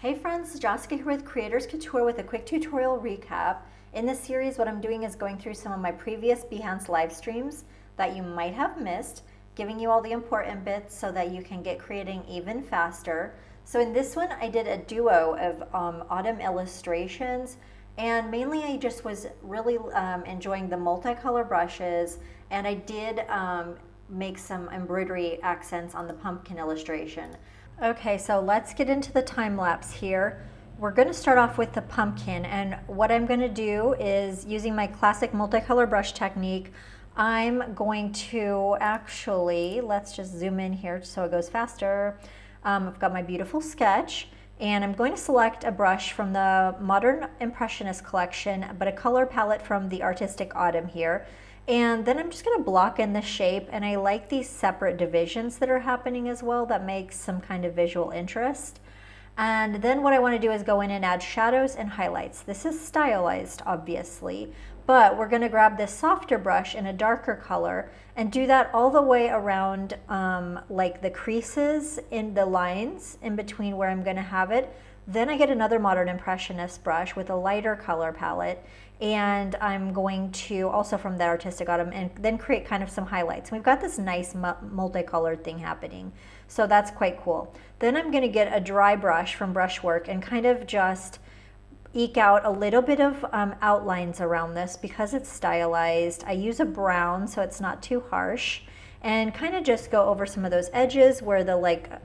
Hey friends, Jessica here with Creators Couture with a quick tutorial recap. In this series, what I'm doing is going through some of my previous Behance live streams that you might have missed, giving you all the important bits so that you can get creating even faster. So in this one, I did a duo of autumn illustrations, and mainly I just was really enjoying the multicolor brushes, and I did make some embroidery accents on the pumpkin illustration. Okay, so let's get into the time lapse here. We're going to start off with the pumpkin, and what I'm going to do is, using my classic multicolor brush technique, I'm going to actually, let's just zoom in here so it goes faster. I've got my beautiful sketch, and I'm going to select a brush from the Modern Impressionist collection, but a color palette from the Artistic Autumn here. And then I'm just going to block in the shape, and I like these separate divisions that are happening as well. That makes some kind of visual interest. And then what I want to do is go in and add shadows and highlights. This is stylized, obviously, but we're going to grab this softer brush in a darker color and do that all the way around like the creases in the lines in between where I'm going to have it. Then I get another Modern Impressionist brush with a lighter color palette, and I'm going to, also from that Artistic Autumn, and then create kind of some highlights. We've got this nice multicolored thing happening, so that's quite cool. Then I'm going to get a dry brush from Brushwork and kind of just eke out a little bit of outlines around this because it's stylized. I use a brown so it's not too harsh, and kind of just go over some of those edges where the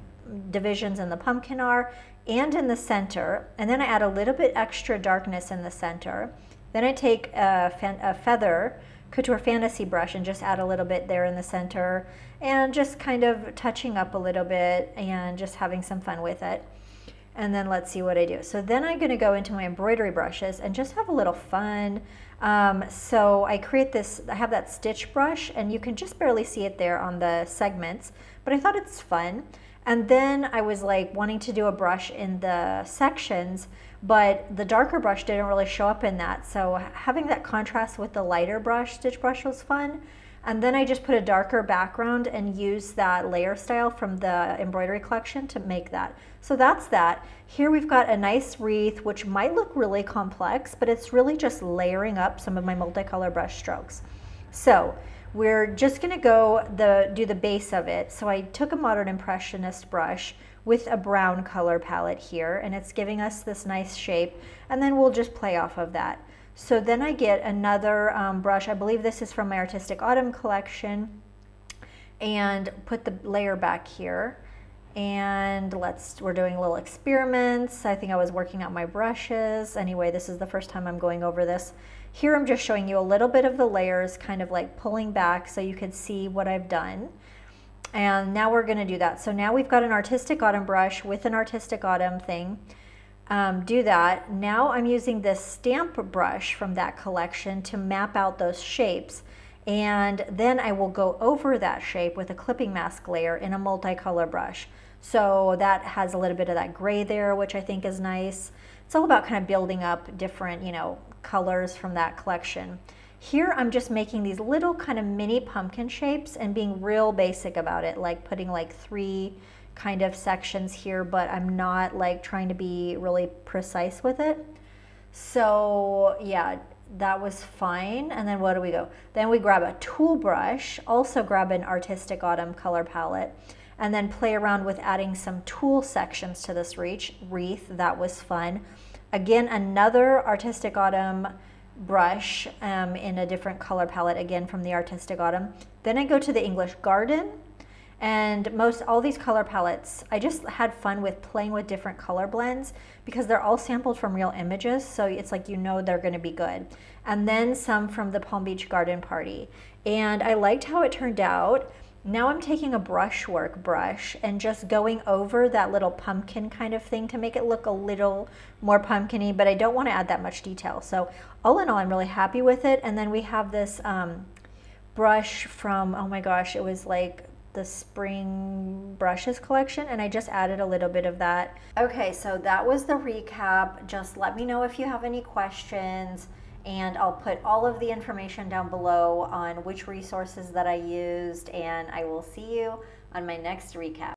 divisions in the pumpkin are, and in the center. And then I add a little bit extra darkness in the center. Then I take a feather Couture Fantasy brush and just add a little bit there in the center, and just kind of touching up a little bit and just having some fun with it. And then let's see what I do. So then I'm going to go into my embroidery brushes and just have a little fun. So I create this, I have that stitch brush, and you can just barely see it there on the segments, but I thought it's fun. And then I was like wanting to do a brush in the sections, but the darker brush didn't really show up in that. So having that contrast with the lighter brush, stitch brush, was fun. And then I just put a darker background and used that layer style from the embroidery collection to make that. So that's that. Here we've got a nice wreath, which might look really complex, but it's really just layering up some of my multicolor brush strokes. So we're just going to go do the base of it. So I took a Modern Impressionist brush with a brown color palette here, and it's giving us this nice shape, and then we'll just play off of that. So then I get another brush, I believe this is from my Artistic Autumn collection, and put the layer back here. And we're doing little experiments. I think I was working out my brushes. Anyway, this is the first time I'm going over this. Here I'm just showing you a little bit of the layers, kind of like pulling back so you can see what I've done. And now we're gonna do that. So now we've got an Artistic Autumn brush with an Artistic Autumn thing. Do that. Now I'm using this stamp brush from that collection to map out those shapes. And then I will go over that shape with a clipping mask layer in a multicolor brush. So that has a little bit of that gray there, which I think is nice. It's all about kind of building up different, colors from that collection. Here I'm just making these little kind of mini pumpkin shapes and being real basic about it, like putting like 3 kind of sections here, but I'm not like trying to be really precise with it. So yeah, that was fine. And then what do we go? Then we grab a tool brush, also grab an Artistic Autumn color palette, and then play around with adding some tool sections to this wreath. That was fun. Again, another Artistic Autumn brush in a different color palette, again from the Artistic Autumn. Then I go to the English Garden, and all these color palettes, I just had fun with playing with different color blends because they're all sampled from real images, so it's like they're going to be good. And then some from the Palm Beach Garden Party, and I liked how it turned out. Now I'm taking a Brushwork brush and just going over that little pumpkin kind of thing to make it look a little more pumpkin-y, but I don't want to add that much detail. So all in all, I'm really happy with it. And then we have this brush from, oh my gosh, it was like the Spring Brushes collection, and I just added a little bit of that. Okay, so that was the recap. Just let me know if you have any questions, and I'll put all of the information down below on which resources that I used, and I will see you on my next recap.